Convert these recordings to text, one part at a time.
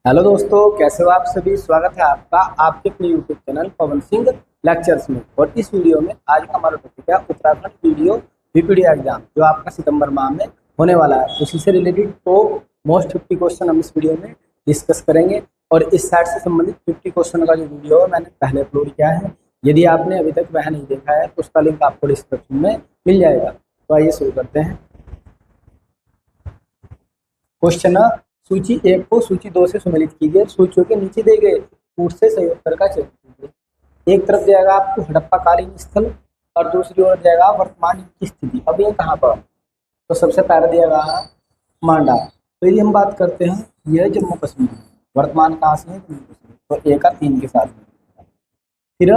Hello दोस्तों, कैसे हो आप सभी। स्वागत है आपका आपके अपने YouTube channel Pawan Singh lectures में। और इस वीडियो में आज का हमारा टॉपिक है उत्तराखंड वीडियो बीपीडी एग्जाम, जो आपका सितंबर माह में होने वाला है। उसी से रिलेटेड तो मोस्ट 50 क्वेश्चन हम इस वीडियो में डिस्कस करेंगे। और इस साइट से संबंधित 50 क्वेश्चन का जो वीडियो है मैंने पहले अपलोड किया है। यदि आपने अभी तक वह नहीं देखा है तो उसका लिंक आपको डिस्क्रिप्शन में मिल जाएगा। तो आइए शुरू करते हैं। क्वेश्चन सूची 1 को सूची 2 से सम्मिलित कीजिए। सूचियों के नीचे दिए गए कूट से सही उत्तर का चयन कीजिए। एक तरफ जाएगा आपको हड़प्पा कालीन स्थल और दूसरी ओर जाएगा वर्तमान की स्थिति। अब ये कहाँ पर, तो सबसे पहले दिया गया मांडा। तो यदि हम बात करते हैं, यह जम्मू कश्मीर, वर्तमान कहाँ से है, जम्मू कश्मीर। तो 1 का 3 के साथ में। फिर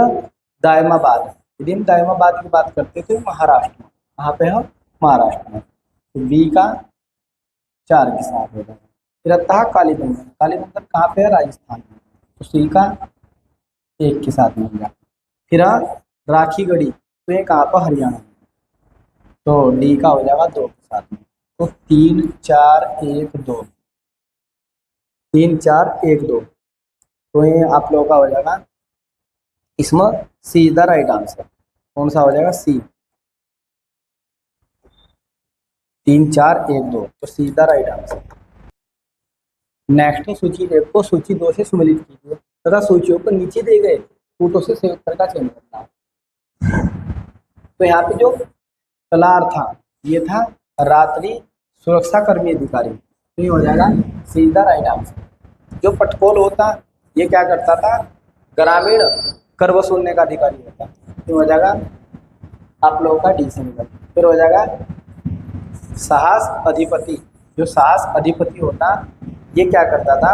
दायमाबाद, यदि हम दायमाबाद की बात करते हैं तो महाराष्ट्र में, कहाँ पे है, महाराष्ट्र में। तो बी का 4 के साथ होगा। फिर आता है कालीबंगन। कालीबंगन कहाँ पे है, राजस्थान में। तो सी का 1 के साथ में होगा। फिर राखी गढ़ी, तो ये कहाँ पर, हरियाणा में। तो डी का हो जाएगा 2 के साथ में। तो 3 4 1 2, 3 4 1 2। तो ये आप लोगों का हो जाएगा, इसमें सी इज द राइट आंसर। कौन सा हो जाएगा, सी। 3 4 1 2, तो C is the right answer. Next, सूची 1 को सूची 2 से सम्मिलित कीजिए तथा सूचियों को नीचे दिए गए कूटों से सही उत्तर का चयन करना है। तो यहाँ पे जो तलार था, ये था रात्रि सुरक्षा कर्मी अधिकारी। तो ये हो जाएगा सीधा राइट आंसर। जो पटकोल होता, ये क्या करता था, ग्रामीण कर वसूलने का अधिकारी होता। तो हो जाएगा आप लोगों का डी से निकल। फिर हो जाएगा साहस अधिपति। जो साहस अधिपति होता, ये क्या करता था,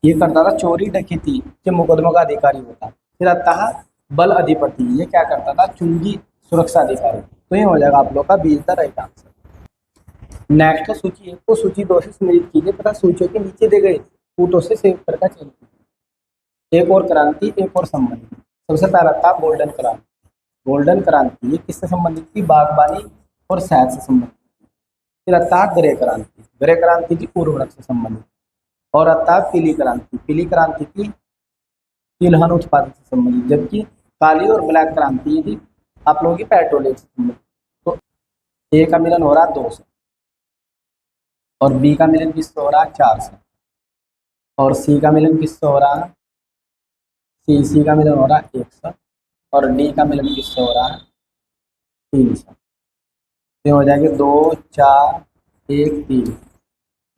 ये करता था चोरी डकैती के मुकदमों का अधिकारी होता। फिर आता है बल अधिपति, ये क्या करता था, चुंगी सुरक्षा अधिकारी। तो ये हो जाएगा आप लोग का B is the right answer. Next, सूची 1 को सूची 2 से सम्मिलित कीजिए तथा सूचियों के नीचे दिए गए कूटों से सही उत्तर का चयन कीजिए। एक और क्रांति, एक और संबंधित। सबसे पहला था गोल्डन क्रांति। गोल्डन क्रांति ये किससे संबंधित थी, बागवानी और शहद से संबंधित। फिर आता है ग्रे क्रांति। ग्रे क्रांति थी उर्वरक से संबंधित। और आता है पीली क्रांति। पीली क्रांति थी तिलहन उत्पादन से संबंधित। जबकि काली और ब्लैक क्रांति ये थी आप लोगों की पेट्रोलियम से संबंधित। तो ए का मिलन हो रहा है 2 से, और बी का मिलन किससे हो रहा है, 4 से, और सी का मिलन किससे हो रहा है, सी का मिलन हो रहा है 1 से, और डी का मिलन किससे हो रहा है, 3 से। ये हो जाएगा 2 4 1 3,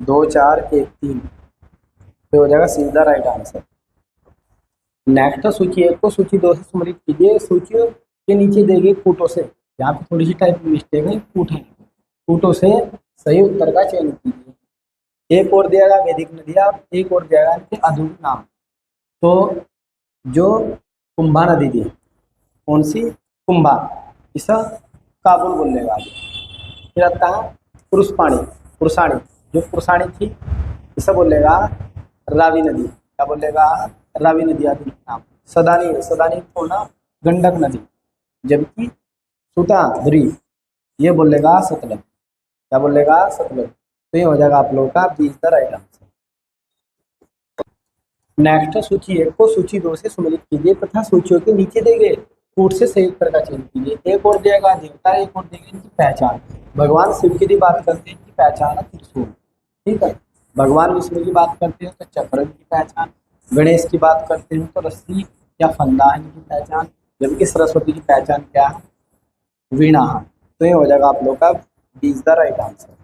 2 4 1 3। ये हो जाएगा सीधा राइट आंसर। नेक्स्ट, सूची 1 को सूची 2 से सम्मिलित कीजिए। सूचियों के नीचे दिए गए कूटों से, यहाँ पे थोड़ी सी टाइप मिस्टेक है, कूट है, कूटों से सही उत्तर का चयन कीजिए। एक और दिया गया वैदिक नदियाँ, एक और दिया गया इनके आधुनिक नाम। तो जो कुंभा नदी थी, कौन सी, कुंभा, इसे काबुल बोल लेगा। फिर आता है पुरुषपाणी, पुरुषाणी। जो पुरुषाणी थी इसे बोलेगा रावी नदी। क्या बोलेगा, रावी नदी आदि नाम। सदानी, सदानी को ना गंडक नदी। जबकि सुताद्री ये बोलेगा सतलज। क्या बोलेगा, सतलज। तो ये हो जाएगा आप लोगों का B is the right answer. Next, सूची 1 को सूची 2 से सम्मिलित कीजिए तथा सूचियों के नीचे दिए गए कूट से सही उत्तर का चयन कीजिए। एक और देगा देवता, एक और देगा इनकी पहचान। भगवान शिव की बात करते हैं, इनकी पहचान है त्रिशूल। ठीक है। भगवान विष्णु की बात करते हैं तो चक्र की पहचान। गणेश की बात करते हैं तो रस्सी या फंदा इनकी पहचान। जबकि सरस्वती की पहचान क्या है, वीणा। तो ये हो जाएगा आप लोग का B is the right answer.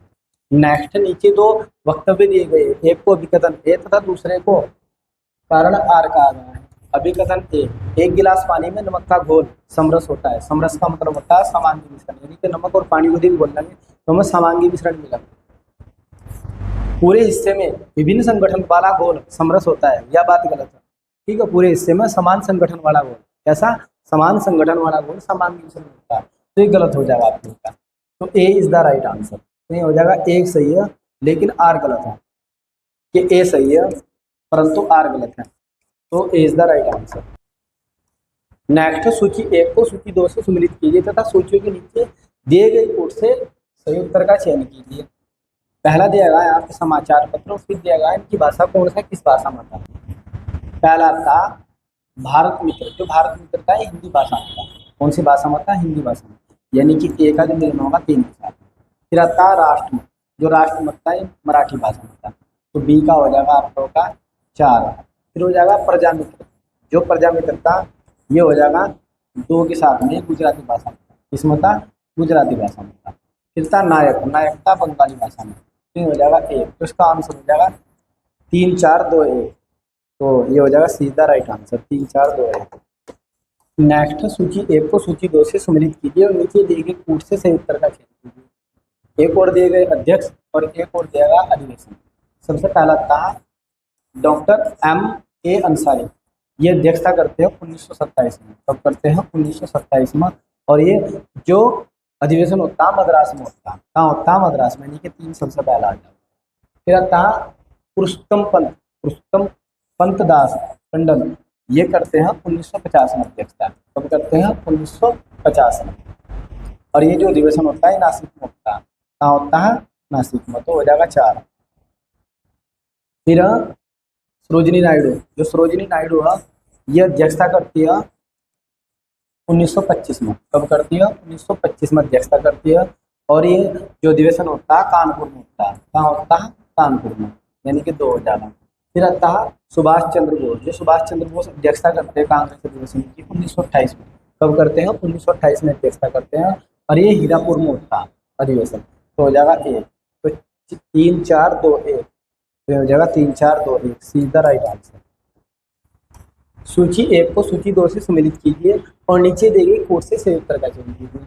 Next, नीचे 2 वक्तव्य दिए गए, एक को अभिकथन ए तथा दूसरे को कारण आर कहा गया है। अभिकथन ए, 1 गिलास पानी में नमक का घोल समरस होता है। समरस का मतलब होता है समांगी मिश्रण, यानी कि नमक और पानी को बोल लेंगे तो हमें समांगी मिश्रण मिला। पूरे हिस्से में विभिन्न संगठन वाला घोल समरस होता है, यह बात गलत है। ठीक है, पूरे हिस्से में समान संगठन वाला घोल, कैसा, समान संगठन वाला घोल समांगी मिश्रण होता है। तो ये गलत हो जाएगा आप लोगों का। तो A is the right answer. तो ये हो जाएगा एक सही है लेकिन आर गलत है, कि ए सही है परंतु आर गलत है। तो A is the right answer. Next, सूची 1 को सूची 2 से सम्मिलित कीजिए तथा सूचियों के नीचे दिए गए कोड से सही उत्तर का चयन कीजिए। पहला दिया गया है यहाँ पे समाचार पत्रों, फिर दिया गया है इनकी भाषा कौन सा, किस भाषा में था। पहला था भारत मित्र, जो भारत मित्र था ये हिंदी भाषा में था। कौन सी भाषा में था, हिंदी भाषा में, यानी कि ए का जो निर्णय होगा 3 के साथ। फिर आता राष्ट्रमत, जो राष्ट्रमत था ये मराठी भाषा में था, तो बी का हो जाएगा आप लोगों का 4। फिर हो जाएगा प्रजा मित्र, जो प्रजा मित्र था ये हो जाएगा 2 के साथ में, गुजराती भाषा में था। इसमें था गुजराती भाषा में था। फिर था नायक, नायक था बंगाली भाषा में। फिर हो जाएगा 1, तो इसका आंसर हो जाएगा 3 4 2 1, तो ये हो जाएगा सीधा राइट आंसर 3 4 2 1। नेक्स्ट, सूची 1 को सूची 2 से सम्मिलित कीजिए और नीचे दिए गए कूट से सही उत्तर का चयन कीजिए। एक और दिए गए अध्यक्ष और एक और दिया गया अधिवेशन। सबसे पहला था डॉक्टर M.A. अंसारी, ये अध्यक्षता करते हैं 1927 में। कब करते हैं, 1927 में। और ये जो अधिवेशन होता है मद्रास में होता है। कहाँ होता है, मद्रास में, यानी कि 3 सबसे पहला आ जाए। फिर आता है पुरुषोत्तम पंत दास टंडन, ये करते हैं 1950 में अध्यक्षता। कब करते हैं, 1950 में। और ये जो अधिवेशन होता है नासिक में होता है। कहाँ होता है, नासिक में, तो हो जाएगा 4। फिर सरोजिनी नायडू, जो सरोजिनी नायडू है ये अध्यक्षता करती है 1925 में। कब करती है, 1925 में अध्यक्षता करती है। और ये जो अधिवेशन होता है कानपुर में होता है। कहाँ होता है, कानपुर में, यानी कि 2 हो जाएगा। फिर आता है सुभाष चंद्र बोस, जो सुभाष चंद्र बोस अध्यक्षता करते हैं कांग्रेस अधिवेशन की 1928 में। कब करते हैं, 1928 में अध्यक्षता करते हैं। और ये हीरापुर में होता है अधिवेशन, तो हो जाएगा 1। तो 3 4 2 1, तो हो जाएगा 3 4 2 1, सीधा राइट आंसर। सूची 1 को सूची 2 से सम्मिलित कीजिए और नीचे दी गई कोड से सही उत्तर का चयन कीजिए।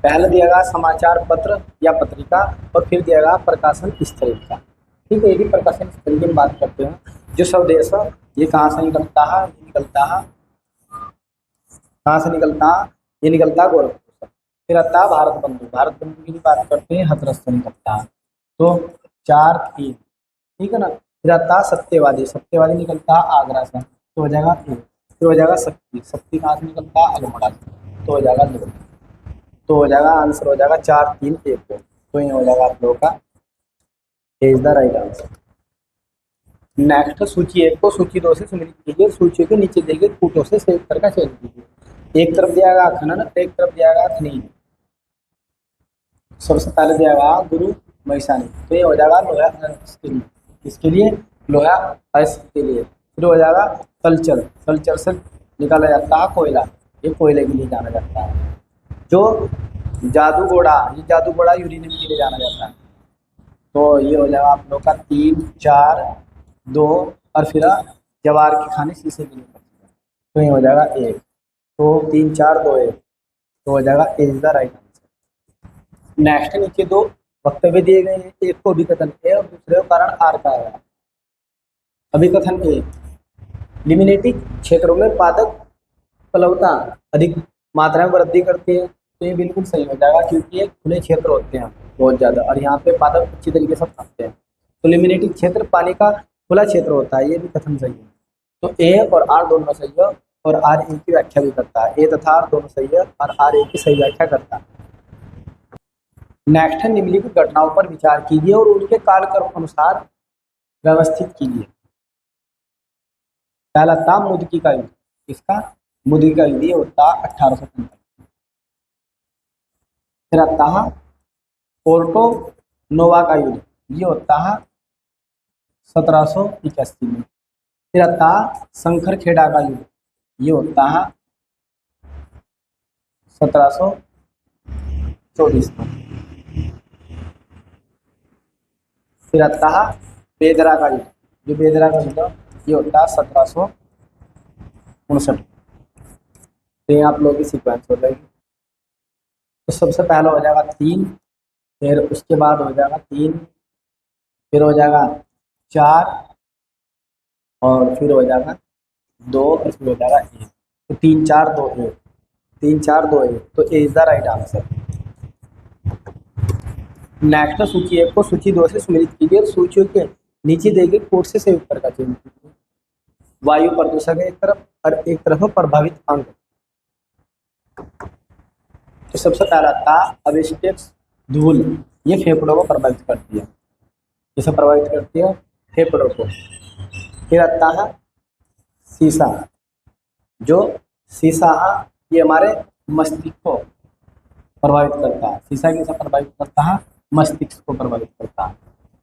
पहला दिया गया समाचार पत्र या पत्रिका, और फिर दिया गया प्रकाशन स्थल का। ठीक है, यदि प्रकाशन स्थल की बात करते हैं, जो स्वदेश ये कहाँ से निकलता है, ये निकलता है, कहाँ से निकलता है, ये निकलता है गोरखपुर से। फिर आता है भारत बंधु, भारत बंधु की बात करते हैं हाथरस से निकलता है, तो 4 3, ठीक है ना। फिर आता है सत्यवादी, सत्यवादी निकलता है आगरा से, तो हो जाएगा 1। फिर हो जाएगा शक्ति, शक्ति कहाँ से निकलता है, अल्मोड़ा से, तो हो जाएगा 2। तो हो जाएगा आंसर हो जाएगा 4 3 1 2, तो ये हो जाएगा आप लोगों का is the right answer. Next, सूची 1 को सूची 2 से सम्मिलित कीजिए, सूची के नीचे दिए गए कूटों से सही उत्तर का चयन कीजिए। एक तरफ दिया गया खनन, एक तरफ दिया गया खनिज। सबसे पहले दिया गया गुरु महिसानी, तो ये हो जाएगा लोहा इसके लिए, इसके लिए लोहा के लिए। फिर हो जाएगा कल्चर, कल्चर से निकाला जाता है कोयला, ये कोयले के लिए जाना जाता है। जो जादूगोड़ा, ये जादूगोड़ा यूरेनियम के लिए जाना जाता है, तो ये हो जाएगा आप लोग का 3 4 2। और फिर जवार की खाने शीशे के लिए, तो ये हो जाएगा 1। तो 3 4 2 1, तो हो जाएगा is the right answer. Next, नीचे 2 वक्तव्य दिए गए हैं, एक को अभिकथन ए और दूसरे को कारण आर का है। अभिकथन ए, लिमिनेटिक क्षेत्रों में पादप प्लवता अधिक मात्रा में वृद्धि करती है, तो ये बिल्कुल सही हो जाएगा, क्योंकि ये खुले क्षेत्र होते हैं बहुत ज़्यादा, और यहाँ पे पादप अच्छी तरीके से फंसते हैं। तो लिमिनेटिक क्षेत्र पानी का खुला क्षेत्र होता है, ये भी कथन सही है। तो ए और आर दोनों सही है, और आर ए की व्याख्या भी करता है। ए तथा आर दोनों सही है, और आर ए की सही व्याख्या करता है। नेक्स्ट है, निम्नलिखित घटनाओं पर विचार कीजिए और उनके कालक्रम अनुसार व्यवस्थित कीजिए। पहला था मुद्की का युद्ध, इसका मुद्की का युद्ध ये होता है 1845। फिर आता है पोर्टो नोवा का युद्ध, ये होता है 1781 में। फिर आता है शंखरखेड़ा का युद्ध, ये होता है 1724 में। फिर आता है बेदरा का युद्ध, जो बेदरा का युद्ध ये होता है 1759। तो ये आप लोगों की सीक्वेंस हो जाएगी। तो सबसे पहला हो जाएगा 3, फिर उसके बाद हो जाएगा 3, फिर हो जाएगा 4, और फिर हो जाएगा 2, और फिर हो जाएगा 1। तो 3 4 2 1, 3 4 2 1, तो A is the right answer. Next, सूची 1 को सूची 2 से सम्मिलित कीजिए, सूचियों के नीचे दिए गए कोड से सही उत्तर का चयन कीजिए। वायु प्रदूषक एक तरफ और एक तरफ प्रभावित अंग। तो सबसे पहला था अविष्टेक्स धूल, ये फेफड़ों को प्रभावित करती है। जिसे प्रभावित करती है फेफड़ों को। फिर आता है शीशा, जो शीशा ये हमारे मस्तिष्क को प्रभावित करता है। शीशा किसे प्रभावित करता है? मस्तिष्क को प्रभावित करता है।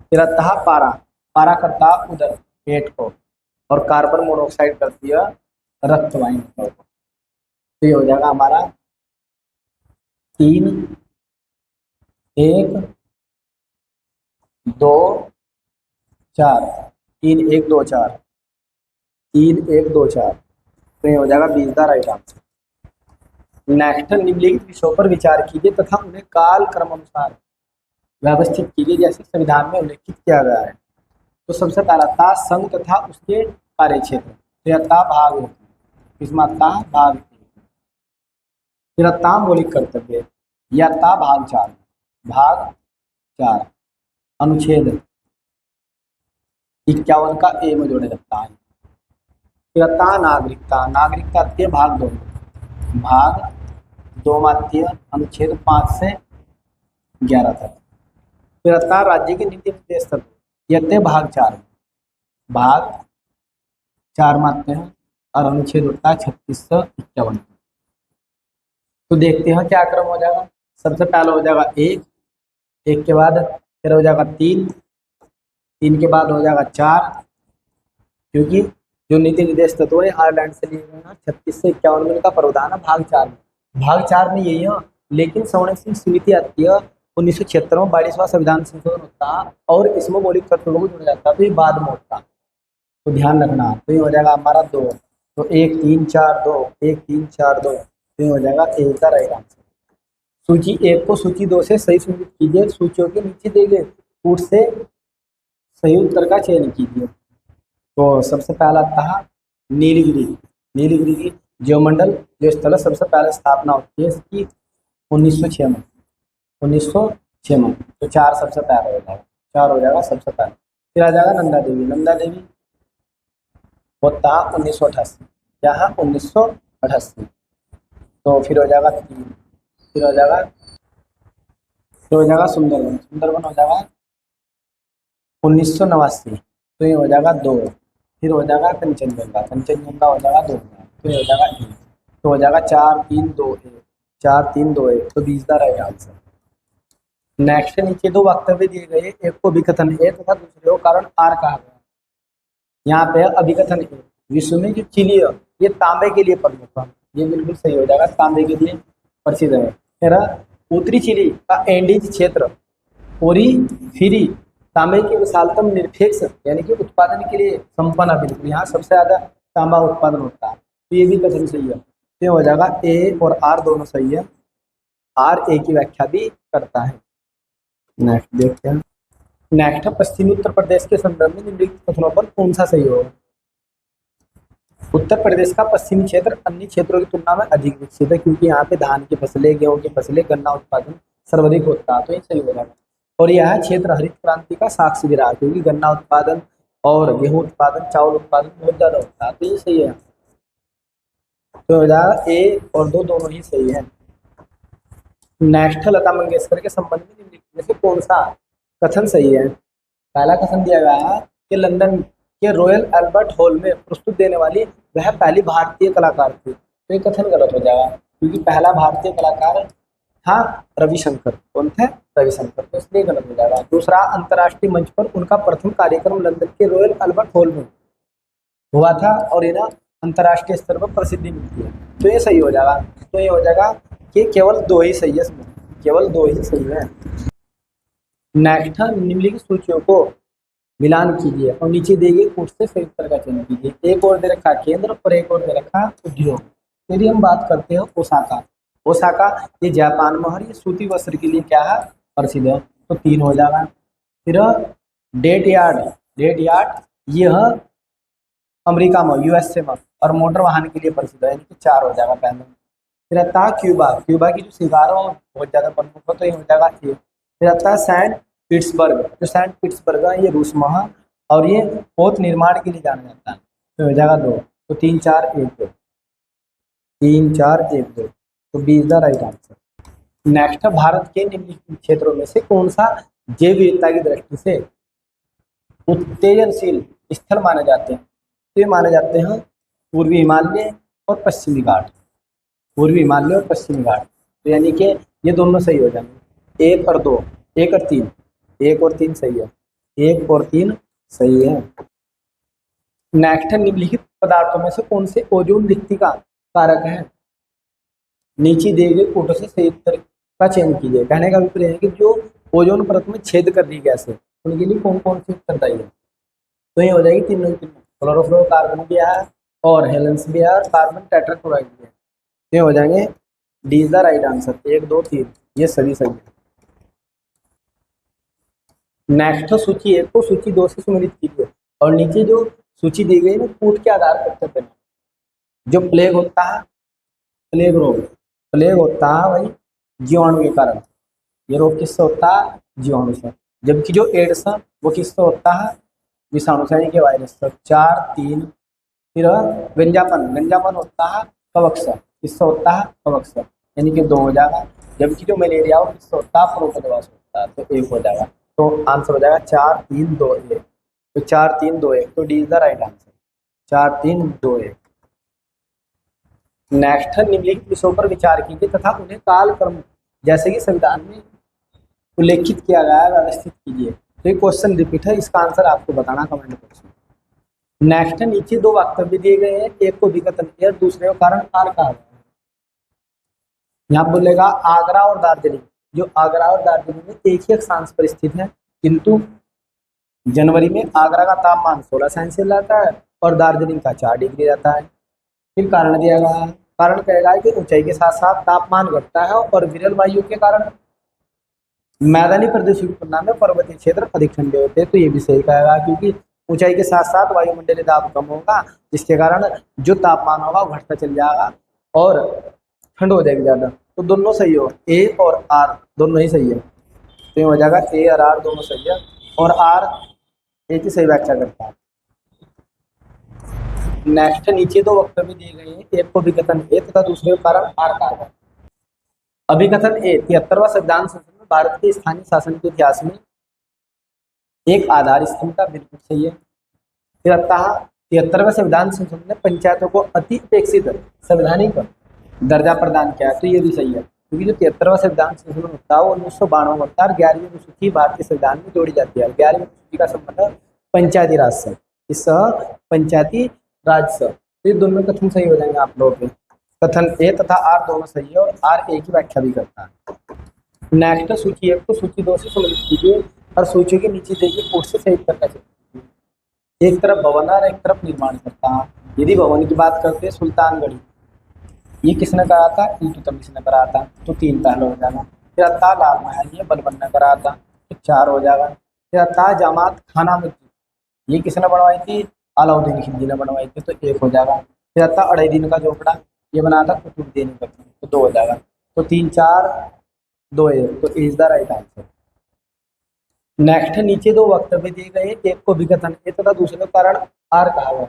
फिर आता है पारा, पारा करता है उदर पेट को, और कार्बन मोनोऑक्साइड करती है रक्त वाहिनी को। तो ये हो जाएगा हमारा 3 1 2 4, 3 1 2 4, 3 1 2 4। तो ये हो जाएगा 20 का राइट आंसर। नेक्स्ट, निम्नलिखित विषयों पर विचार कीजिए तथा उन्हें काल क्रम अनुसार व्यवस्थित कीजिए जैसे संविधान में उल्लेखित किया गया है। तो सबसे पहला था संघ तथा उसके कार्य क्षेत्र, तो यह था भाग, इसमें था भाग। फिर था मौलिक कर्तव्य, यह था भाग 4, भाग 4। अनुच्छेद 51 का ए में जोड़ा जाता है। फिर था नागरिकता, नागरिकता के भाग 2, भाग 2 मात्य अनुच्छेद 5 से 11 तक। फिर था राज्य के नीति निर्देश तत्व, यह थे भाग 4, भाग 4 मात्य है, और अनुच्छेद होता है 36 से 51। तो देखते हैं क्या क्रम हो जाएगा। सबसे पहले हो जाएगा 1, 1 के बाद फिर हो जाएगा 3, 3 के बाद हो जाएगा 4, क्योंकि जो नीति निर्देश तत्व है आयरलैंड से लिए गए हैं। 36 से 51 में इनका प्रावधान है भाग 4 में। भाग 4 में यही है, लेकिन संवैधानिक समिति आती है 1976 में 42वां संविधान संशोधन होता है, और इसमें मौलिक कर्तव्यों को जोड़ा जाता है, तो ये बाद में होता है, तो ध्यान रखना। तो ये हो जाएगा हमारा 2, तो 1 3 4 2, 1 3 4 2, तो ये हो जाएगा ए का राइट आंसर। सूची 1 को सूची 2 से सही संबंधित कीजिए। सूचियों के नीचे दिए गए कूट से सही उत्तर का चयन कीजिए। तो सबसे पहला था नीलगिरी, नीलगिरी की ज्योमंडल जो स्थल सबसे पहले स्थापना होती है इसकी 1906 में, 1906 में। तो 4 सबसे पहले हो जाएगा, 4 हो जाएगा सबसे पहले। फिर आ जाएगा नंदा देवी, नंदा देवी होता 1988, यहाँ 1988। तो फिर हो जाएगा 3, फिर हो जाएगा सुंदरबन, सुंदरबन हो जाएगा 1989, तो ये हो जाएगा 2। फिर हो जाएगा कंचनजंगा, कंचनजंगा हो जाएगा 2, तो ये हो जाएगा 1, तो हो जाएगा 4 3 2 1, 4 3 2 1, तो 20 का राइट आंसर। नेक्स्ट, नीचे 2 वक्तव्य दिए गए, एक को अभिकथन ए तथा दूसरे को कारण आर कहा गया। यहाँ पे अभिकथन ए, विश्व में जो चिली है ये तांबे के लिए प्रमुख है, ये बिल्कुल सही हो जाएगा, तांबे के लिए प्रसिद्ध है। फिर उत्तरी चिली का एंडीज क्षेत्र ओरीफिरी तांबे के विशालतम निरपेक्ष यानी कि उत्पादन के लिए संपन्न है, बिल्कुल यहाँ सबसे ज्यादा तांबा उत्पादन होता है, तो ये भी कथन सही है। तो हो जाएगा ए और आर दोनों सही है, आर ए की व्याख्या भी करता है। नेक्स्ट देखते हैं। नेक्स्ट, पश्चिमी उत्तर प्रदेश के संदर्भ में निम्नलिखित कथनों पर कौन सा सही होगा? उत्तर प्रदेश का पश्चिमी क्षेत्र अन्य क्षेत्रों की तुलना में अधिक विकसित है, क्योंकि यहाँ पे धान की फसलें, गेहूं की फसलें, गन्ना उत्पादन सर्वाधिक होता है, तो ये सही हो जाएगा। और यह क्षेत्र हरित क्रांति का साक्षी भी रहा, क्योंकि गन्ना उत्पादन और गेहूं उत्पादन, चावल उत्पादन बहुत ज्यादा होता है, तो ये सही है। तो हो जाएगा ए और 2 दोनों ही सही है। नेक्स्ट, लता मंगेशकर के संबंध में निम्नलिखित में से कौन सा कथन सही है? पहला कथन दिया गया है कि लंदन के रॉयल अल्बर्ट हॉल में प्रस्तुत देने वाली वह पहली भारतीय कलाकार थी, तो ये कथन गलत हो जाएगा, क्योंकि पहला भारतीय कलाकार था रविशंकर। कौन थे? रविशंकर, तो इसलिए गलत हो जाएगा। दूसरा, अंतर्राष्ट्रीय मंच पर उनका प्रथम कार्यक्रम लंदन के रॉयल अल्बर्ट हॉल में हुआ था और इन्हें अंतर्राष्ट्रीय स्तर पर प्रसिद्धि मिलती है, तो ये सही हो जाएगा। तो ये हो जाएगा कि केवल 2 ही सही है, इसमें केवल 2 ही सही है। नेक्स्ट, निम्नलिखित सूचियों को मिलान कीजिए और नीचे दिए गए कोट से सही उत्तर का चयन कीजिए। एक और दे रखा केंद्र और एक और दे रखा उद्योग। यदि हम बात करते हैं ओसाका, ओसाका ये जापान में है, ये सूती वस्त्र के लिए क्या है? प्रसिद्ध है, तो 3 हो जाएगा। फिर डेट यार्ड, डेट यार्ड यह अमेरिका में, यूएसए में, और मोटर वाहन के लिए प्रसिद्ध है, यानी कि 4 हो जाएगा पहले। फिर आता है क्यूबा, क्यूबा की जो सिगार है बहुत ज़्यादा प्रमुख है, तो ये हो जाएगा 1। फिर आता है सेंट पीटर्सबर्ग, जो सेंट पीटर्सबर्ग है ये रूस में है और ये पोत निर्माण के लिए जाना जाता है, तो हो जाएगा 2। तो 3 4 1 2, 3 4 1 2, तो 20 the right answer. Next, Bharat के निम्नलिखित क्षेत्रों में से कौन सा जैव विविधता की दृष्टि से उत्तेजनशील स्थल माने जाते हैं। तो ये माने जाते हैं पूर्वी हिमालय और पश्चिमी घाट, पूर्वी हिमालय और पश्चिमी घाट। तो यानी कि ये दोनों सही हो जाएंगे, 1 और 2, 1 और 3, 1 और 3 सही है, 1 और 3 सही है। नेक्स्ट है, निम्नलिखित पदार्थों में से कौन से ओजोन रिक्ति का कारक है? नीचे दिए गए कोटों से सही उत्तर का चयन कीजिए। कहने का अभिप्राय है कि जो ओजोन परत में छेद कर रही गैस है उनके लिए कौन कौन सी उत्तरदायी है? तो ये हो जाएगी तीनों की तीनों, क्लोरोफ्लोरोकार्बन भी है और हेलेंस भी है और कार्बन टेट्राक्लोराइड भी है। ये हो जाएंगे, D is the right answer, 1, 2, 3 ये सभी सही है। नेक्स्ट सूची 1 को सूची 2 से सम्मिलित कीजिए और नीचे जो सूची दी गई है कूट के आधार पर उत्तर देना। जो प्लेग होता है, प्लेग रोग, प्लेग होता है भाई जीवाणु के कारण, ये रोग किससे होता है? जीवाणु से। जबकि जो एड्स है वो किससे होता है? विषाणु से यानी कि वायरस से। 4, 3 फिर गंजापन, गंजापन होता है कवक से, किससे होता है? कवक से, यानी कि 2 हो जाएगा। जबकि जो मलेरिया हो किससे होता है? प्रोटोजोआ से होता है, तो 1 हो जाएगा। तो आंसर हो जाएगा 4, 3, 2, 1। तो 4, 3, 2, 1, तो D is the right answer, 4, 3, 2, 1। Next है, निम्नलिखित विषयों पर विचार कीजिए तथा उन्हें कालक्रम जैसे कि संविधान में उल्लेखित किया गया है व्यवस्थित कीजिए। तो ये क्वेश्चन रिपीट है, इसका आंसर आपको बताना कमेंट बॉक्स में। नेक्स्ट है, नीचे 2 वक्तव्य दिए गए हैं, एक को विकथन और दूसरे को कारण आर कहा गया है। यहाँ बोलेगा आगरा और दार्जिलिंग, जो आगरा और दार्जिलिंग में एक ही अक्षांश पर स्थित है, किंतु जनवरी में आगरा का तापमान 16 सेल्सियस रहता है और दार्जिलिंग का 4 डिग्री रहता है। फिर कारण दिया गया है, कारण कहेगा कि ऊंचाई के साथ साथ तापमान घटता है और विरल वायु के कारण मैदानी प्रदेशों की तुलना में पर्वतीय क्षेत्र अधिक ठंडे होते हैं। तो ये भी सही कहेगा, क्योंकि ऊंचाई के साथ साथ वायुमंडलीय दाब कम होगा, जिसके कारण जो तापमान होगा वो घटता चल जाएगा और ठंड हो जाएगी ज़्यादा। तो दोनों सही हो, ए और आर दोनों ही सही है। तो ये हो जाएगा ए और आर दोनों सही है, और आर ए की सही व्याख्या करता है। नेक्स्ट नीचे 2 वक्तव्य दिए गए हैं, एक को विकथन ए तथा दूसरे को कारण आर कहा गया। अभिकथन ए, 73वां संविधान संशोधन में भारत के स्थानीय शासन के इतिहास में एक आधार स्तंभ का, बिल्कुल सही है। फिर आता है 73वें संविधान संशोधन ने पंचायतों को अति अपेक्षित संवैधानिक दर्जा प्रदान किया, तो ये भी सही है, क्योंकि जो 73वां संविधान संशोधन होता है वो 1992 में होता है और 11वीं अनुसूची भारतीय संविधान में जोड़ी जाती है। 11वीं अनुसूची का संबंध पंचायती राज से, इस पंचायती राज से। तो ये दोनों कथन सही हो जाएंगे आप लोगों के। कथन ए तथा आर दोनों सही है और आर ए की व्याख्या भी करता है। नेक्स्ट सूची 1 को सूची 2 से सम्मिलित कीजिए और सूची के नीचे देखिए कोट से सही उत्तर कैसे। एक तरफ भवन और एक तरफ निर्माण करता है। यदि भवन की बात करते हैं सुल्तानगढ़ी, ये किसने करा था? इल्तुतमिश ने करा था, तो 3 पहले हो जाएगा। फिर आता लाल महल, ये बलबन ने करा था, तो 4 हो जाएगा। फिर आता जमात खाना मस्जिद, ये किसने बनवाई थी? अलाउद्दीन खिलजी ने बनवाई थी, तो 1 हो जाएगा। फिर आता 2.5 दिन का झोपड़ा, ये बना था कुतुबुद्दीन ऐबक, तो 2 हो जाएगा। तो 3, 4, 2, 1, तो is the right answer. Next नीचे 2 वक्तव्य दिए गए, एक को विकथन ए तथा दूसरे को कारण आर कहा गया।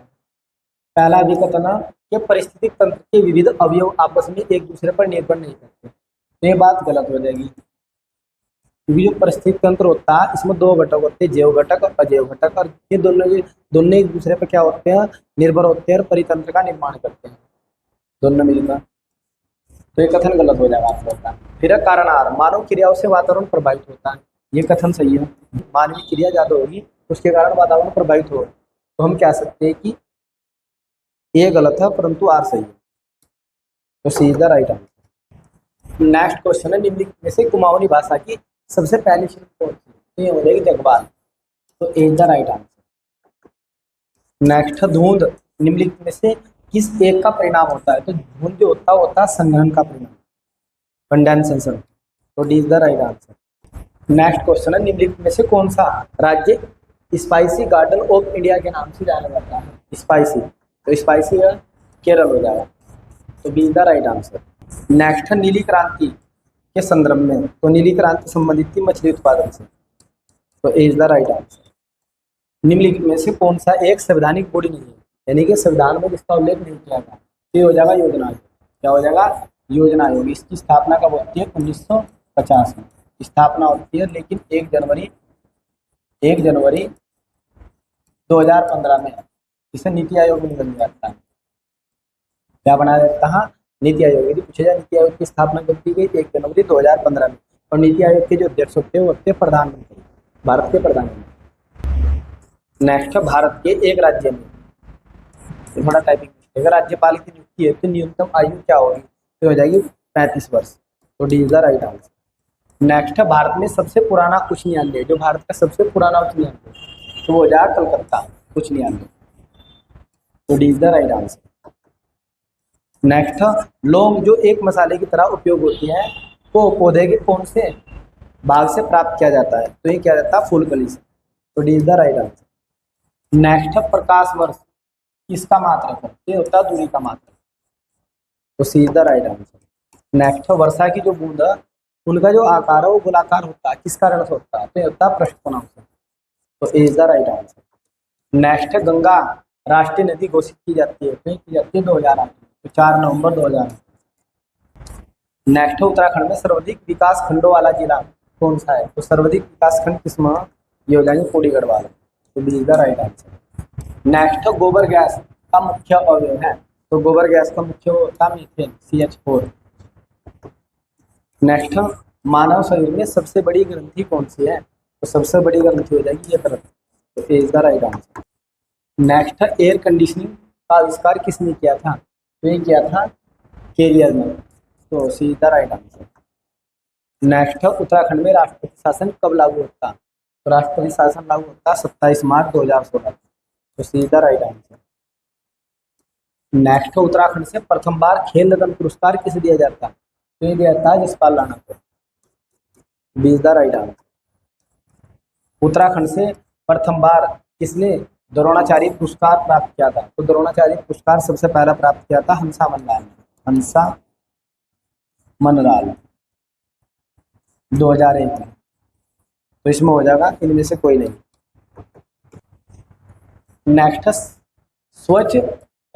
पहला विकथन के परिस्थितिक तंत्र के विविध अवयव आपस में एक दूसरे पर निर्भर नहीं करते, तो ये बात गलत हो जाएगी, क्योंकि जो परिस्थितिक तंत्र होता है इसमें 2 घटक होते हैं, जैव घटक और अजैव घटक, और ये दोनों एक दूसरे पर क्या होते हैं? निर्भर होते हैं और परितंत्र का निर्माण करते हैं दोनों मिलकर। तो ये कथन गलत हो जाएगा आप लोग का। फिर कारण आर, मानव क्रियाओं से वातावरण प्रभावित होता है, ये कथन सही है। मानवीय क्रिया ज़्यादा होगी उसके कारण वातावरण प्रभावित हो, तो हम कह सकते हैं कि ये गलत है परंतु आर सही है, तो C is the right answer. Next question है, निम्नलिखित में से कुमाऊनी भाषा की सबसे पहली शिल्प कौन सी? तो ये हो जाएगी जगबाल, तो A is the right answer. Next है धुंध, निम्नलिखित में से किस एक का परिणाम होता है? तो धुंध जो होता है संघनन का परिणाम, कंडेंसेशन, तो D is the right answer. Next question है, निम्नलिखित में से कौन सा राज्य स्पाइसी गार्डन ऑफ इंडिया के नाम से जाना जाता है? स्पाइसी, तो स्पाइसी है केरल हो जाएगा, तो B is the right answer. Next है नीली क्रांति के संदर्भ में, तो नीली क्रांति संबंधित थी मछली उत्पादन से, तो A is the right answer. निम्नलिखित में से कौन सा एक संवैधानिक बॉडी नहीं है, यानी कि संविधान में जिसका उल्लेख नहीं किया था? ये हो जाएगा योजना आयोग। क्या हो जाएगा? योजना आयोग। इसकी स्थापना कब होती है? 1950 में स्थापना होती है, लेकिन 1 जनवरी 2015 में इसे नीति आयोग में बन जाता है। क्या बना देता है? नीति आयोग। यदि पूछा जाए नीति आयोग की स्थापना कब की गई? 1 जनवरी 2015 में। और नीति आयोग के जो अध्यक्ष होते हैं वो होते हैं प्रधानमंत्री, भारत के प्रधानमंत्री। नेक्स्ट, भारत के एक राज्य में, थोड़ा टाइपिंग, अगर राज्यपाल की नियुक्ति है तो न्यूनतम आयु क्या होगी? तो हो जाएगी 35 वर्ष। तो D is the right answer. Next है, भारत में सबसे पुराना उच्च न्यायालय, जो भारत का सबसे पुराना उच्च न्यायालय, तो वो हो जाएगा कलकत्ता उच्च न्यायालय। तो D is the right answer. Next, लौंग जो एक मसाले की तरह उपयोग होती है वो पौधे के कौन से भाग से प्राप्त किया जाता है? तो ये क्या जाता है? फूलकली से। तो D is the right answer. Next है, प्रकाश वर्ष किसका मात्रक है? ये होता है दूरी का मात्रक। तो C is the right answer. Next है, वर्षा की जो बूंद है उनका जो आकार है वो गोलाकार होता है, किस कारण से होता है? तो ये होता है पृष्ठ तनाव से। तो A is the right answer. Next है, गंगा राष्ट्रीय नदी घोषित की जाती है, कहीं की जाती है 2008 में, तो 4 नवंबर 2008। नेक्स्ट है, उत्तराखंड में सर्वाधिक विकास खंडों वाला जिला कौन सा है? तो सर्वाधिक विकास खंड किस में? ये हो जाएंगे पौड़ी गढ़वाल। तो B is the right answer. Next है, गोबर गैस का मुख्य अवयव है, तो गोबर गैस का मुख्य होता है मीथेन CH4। नेक्स्ट, मानव शरीर में सबसे बड़ी ग्रंथि कौन सी है? तो सबसे बड़ी ग्रंथि हो जाएगी यकृत। तो A is the right answer. Next, air conditioning का आविष्कार किसने किया था? तो ये किया था केरियर में। तो C is the right answer. Next, Uttarakhand में राष्ट्रपति शासन कब लागू होता? तो राष्ट्रपति शासन लागू होता 27 मार्च 2016। तो C is the right answer. Next, Uttarakhand से प्रथम बार खेल रत्न पुरस्कार किसे दिया जाता? तो ये दिया था जसपाल राणा को। B is the right answer. Uttarakhand से प्रथम बार किसने द्रोणाचार्य पुरस्कार प्राप्त किया था? तो द्रोणाचार्य पुरस्कार सबसे पहला प्राप्त किया था हंसा मनराल ने। हंसा मनराल 2001 में। तो इसमें हो जाएगा इनमें से कोई नहीं। नेक्स्ट, स्वच्छ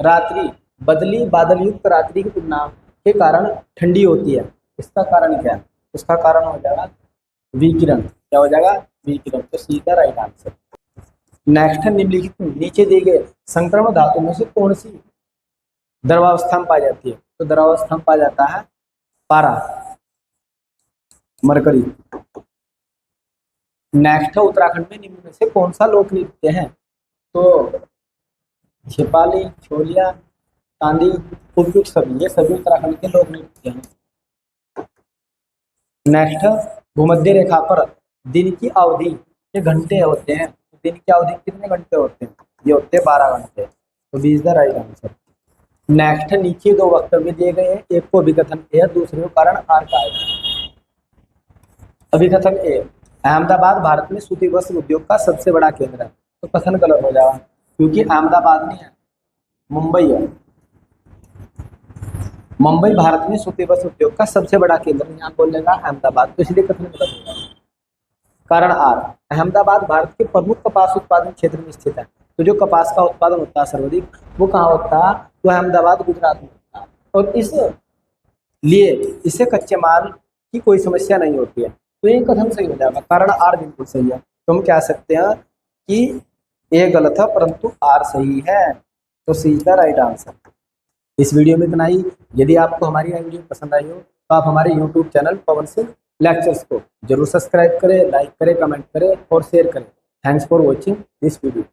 रात्रि बदली बादल युक्त रात्रि की तुलना के कारण ठंडी होती है, इसका कारण क्या है? इसका कारण हो जाएगा विकिरण। क्या हो जाएगा? विकिरण। तो सी का राइट आंसर। नेक्स्ट, निम्नलिखित नीचे दिए गए संक्रमण धातु में से कौन सी द्रवावस्था में पाई जाती है? तो द्रवावस्था में पाया जाता है पारा, मरकरी। नेक्स्ट, उत्तराखंड में निम्न में से कौन सा लोक नृत्य है? तो छिपाली, छोलिया, तांदी, उपयुक्त सभी, ये सभी उत्तराखंड के लोक नृत्य हैं। नेक्स्ट, भूमध्य रेखा पर दिन की अवधि के घंटे होते हैं, दिन की अवधि कितने घंटे होते हैं? ये होते हैं 12 घंटे। तो B is the right answer. Next, नीचे दो वक्तव्य दिए गए हैं, एक को अभिकथन ए है, दूसरे को कारण आर का है। अभिकथन ए, अहमदाबाद भारत में सूती वस्त्र उद्योग का सबसे बड़ा केंद्र है। तो कथन गलत हो जाएगा, क्योंकि अहमदाबाद नहीं है, मुंबई है। मुंबई भारत में सूती वस्त्र उद्योग का सबसे बड़ा केंद्र, यहाँ बोलेगा अहमदाबाद, तो इसलिए कथन गलत हो जाएगा। कारण आर, अहमदाबाद भारत के प्रमुख कपास उत्पादन क्षेत्र में स्थित है। तो जो कपास का उत्पादन होता है सर्वाधिक, वो कहाँ होता है? तो अहमदाबाद गुजरात में होता है। और इसलिए इसे कच्चे माल की कोई समस्या नहीं होती है। तो ये कथन सही हो जाएगा, कारण आर बिल्कुल सही है। तो हम कह सकते हैं कि ए गलत है परंतु आर सही है। तो C is the right answer. इस वीडियो में इतना ही। यदि आपको हमारी यह वीडियो पसंद आई हो तो आप हमारे YouTube channel Pawan Singh lectures को जरूर सब्सक्राइब करें, लाइक करें, कमेंट करें और शेयर करें। Thanks for watching this video.